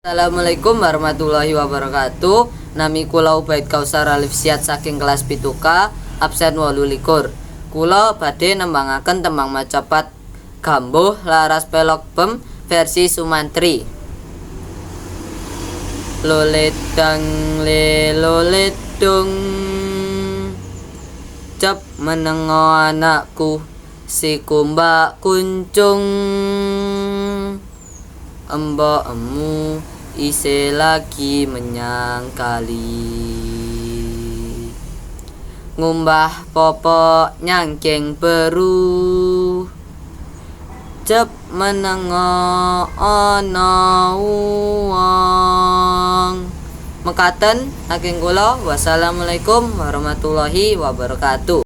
Assalamualaikum warahmatullahi wabarakatuh. Nami kula Ubaid Kausar Alif Siat saking kelas pituka absen 28. Kula badhe nembangaken tembang macapat gambuh laras pelok bem versi Sumantri. Loledang le loledung cep menengo anakku si kumbak kuncung embokmu ise lagi menyang kali ngumbah popok nyangking beru cep menengo ana uang mekaten saking kula. Wassalamualaikum warahmatullahi wabarakatuh.